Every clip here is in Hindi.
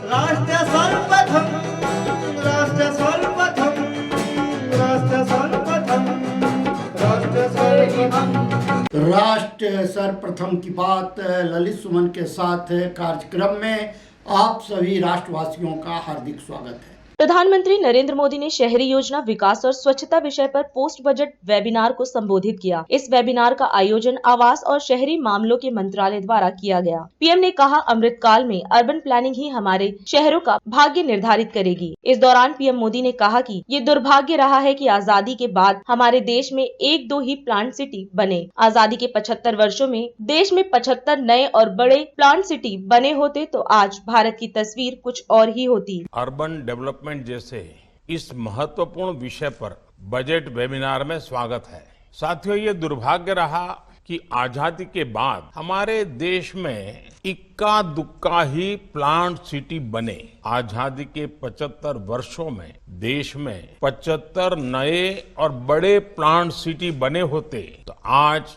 राष्ट्र सर्वप्रथम, राष्ट्र सर्वप्रथम, राष्ट्र सर्वप्रथम, राष्ट्र सर्वप्रथम। राष्ट्र सर्वप्रथम की बात ललित सुमन के साथ कार्यक्रम में आप सभी राष्ट्रवासियों का हार्दिक स्वागत है। प्रधानमंत्री नरेंद्र मोदी ने शहरी योजना विकास और स्वच्छता विषय पर पोस्ट बजट वेबिनार को संबोधित किया। इस वेबिनार का आयोजन आवास और शहरी मामलों के मंत्रालय द्वारा किया गया। पीएम ने कहा, अमृत काल में अर्बन प्लानिंग ही हमारे शहरों का भाग्य निर्धारित करेगी। इस दौरान पीएम मोदी ने कहा कि ये दुर्भाग्य रहा है कि आजादी के बाद हमारे देश में 1-2 ही प्लांट सिटी बने। आजादी के 75 वर्षों में देश में 75 नए और बड़े प्लांट सिटी बने होते तो आज भारत की तस्वीर कुछ और ही होती। अर्बन डेवलपमेंट जैसे इस महत्वपूर्ण विषय पर बजट वेबिनार में स्वागत है। साथियों, ये दुर्भाग्य रहा कि आजादी के बाद हमारे देश में इक्का दुक्का ही प्लांट सिटी बने। आजादी के 75 वर्षों में देश में 75 नए और बड़े प्लांट सिटी बने होते तो आज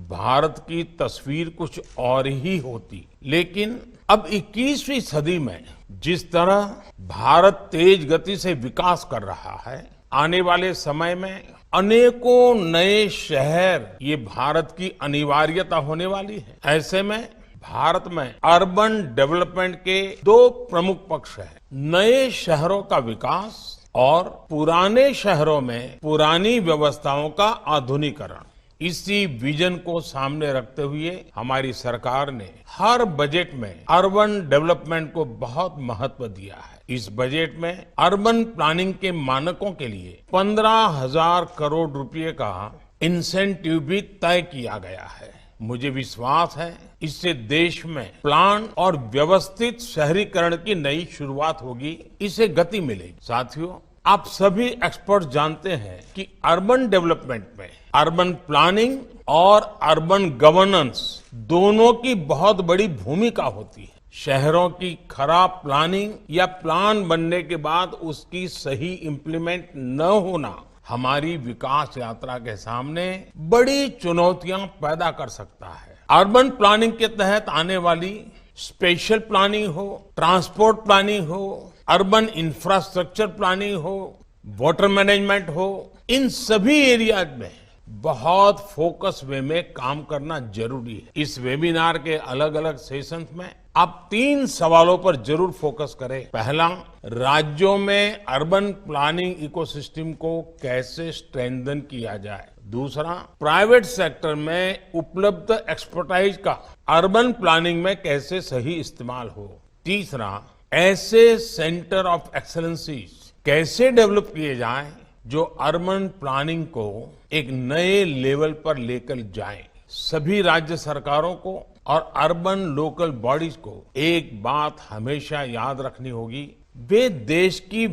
भारत की तस्वीर कुछ और ही होती। लेकिन अब 21वीं सदी में जिस तरह भारत तेज गति से विकास कर रहा है, आने वाले समय में अनेकों नए शहर ये भारत की अनिवार्यता होने वाली है। ऐसे में भारत में अर्बन डेवलपमेंट के 2 प्रमुख पक्ष हैं, नए शहरों का विकास और पुराने शहरों में पुरानी व्यवस्थाओं का आधुनिकीकरण। इसी विजन को सामने रखते हुए हमारी सरकार ने हर बजट में अर्बन डेवलपमेंट को बहुत महत्व दिया है। इस बजट में अर्बन प्लानिंग के मानकों के लिए 15,000 करोड़ रुपए का इंसेंटिव भी तय किया गया है। मुझे विश्वास है इससे देश में प्लान और व्यवस्थित शहरीकरण की नई शुरुआत होगी, इसे गति मिलेगी। साथियों, आप सभी एक्सपर्ट जानते हैं कि अर्बन डेवलपमेंट में अर्बन प्लानिंग और अर्बन गवर्नेंस दोनों की बहुत बड़ी भूमिका होती है। शहरों की खराब प्लानिंग या प्लान बनने के बाद उसकी सही इम्प्लीमेंट न होना हमारी विकास यात्रा के सामने बड़ी चुनौतियां पैदा कर सकता है। अर्बन प्लानिंग के तहत आने वाली स्पेशल प्लानिंग हो, ट्रांसपोर्ट प्लानिंग हो, अर्बन इंफ्रास्ट्रक्चर प्लानिंग हो, वाटर मैनेजमेंट हो, इन सभी एरियाज में बहुत फोकस वे में काम करना जरूरी है। इस वेबिनार के अलग अलग सेशंस में आप 3 सवालों पर जरूर फोकस करें। पहला, राज्यों में अर्बन प्लानिंग इकोसिस्टम को कैसे स्ट्रेंथन किया जाए। दूसरा, प्राइवेट सेक्टर में उपलब्ध एक्सपर्टाइज का अर्बन प्लानिंग में कैसे सही इस्तेमाल हो। तीसरा, ऐसे सेंटर ऑफ एक्सेलेंसीज कैसे डेवलप किए जाएं जो अर्बन प्लानिंग को एक नए लेवल पर लेकर जाएं। सभी राज्य सरकारों को और अर्बन लोकल बॉडीज को एक बात हमेशा याद रखनी होगी, वे देश की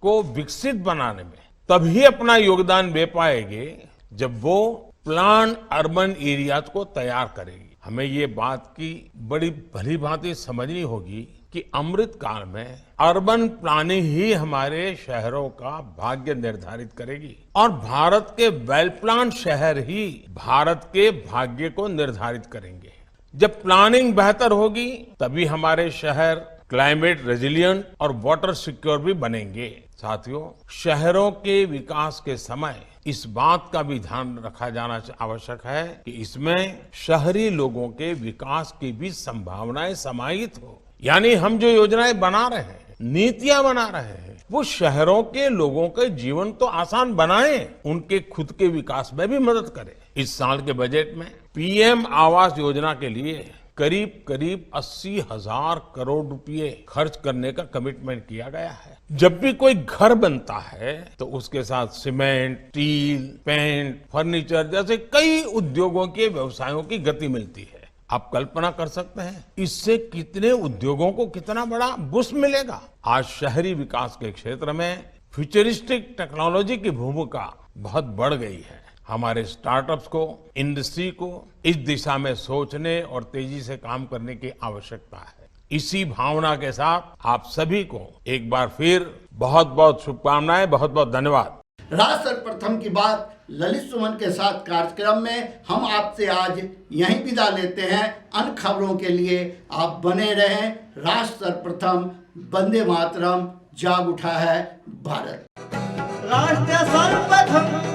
को विकसित बनाने में तभी अपना योगदान दे पाएंगे जब वो प्लान अर्बन एरियाज को तैयार करेगी। हमें ये बात की बड़ी भली भांति समझनी होगी कि अमृत काल में अर्बन प्लानिंग ही हमारे शहरों का भाग्य निर्धारित करेगी और भारत के वेल प्लान शहर ही भारत के भाग्य को निर्धारित करेंगे। जब प्लानिंग बेहतर होगी तभी हमारे शहर क्लाइमेट रेजिलिएंट और वाटर सिक्योर भी बनेंगे। साथियों, शहरों के विकास के समय इस बात का भी ध्यान रखा जाना आवश्यक है कि इसमें शहरी लोगों के विकास की भी संभावनाएं समाहित हो। यानी हम जो योजनाएं बना रहे हैं, नीतियां बना रहे हैं, वो शहरों के लोगों के जीवन तो आसान बनाएं, उनके खुद के विकास में भी मदद करें। इस साल के बजट में पीएम आवास योजना के लिए करीब 80,000 करोड़ रुपए खर्च करने का कमिटमेंट किया गया है। जब भी कोई घर बनता है तो उसके साथ सीमेंट, स्टील, पेंट, फर्नीचर जैसे कई उद्योगों के व्यवसायों की गति मिलती है। आप कल्पना कर सकते हैं इससे कितने उद्योगों को कितना बड़ा बूस्ट मिलेगा। आज शहरी विकास के क्षेत्र में फ्यूचरिस्टिक टेक्नोलॉजी की भूमिका बहुत बढ़ गई है। हमारे स्टार्टअप्स को, इंडस्ट्री को इस दिशा में सोचने और तेजी से काम करने की आवश्यकता है। इसी भावना के साथ आप सभी को एक बार फिर बहुत बहुत शुभकामनाएं, बहुत बहुत धन्यवाद। राष्ट्र सर्वप्रथम की बात ललित सुमन के साथ कार्यक्रम में हम आपसे आज यहीं विदा लेते हैं। अन्य खबरों के लिए आप बने रहें। राष्ट्र सर्वप्रथम, वंदे मातरम, जाग उठा है भारत। राष्ट्र सर्वप्रथम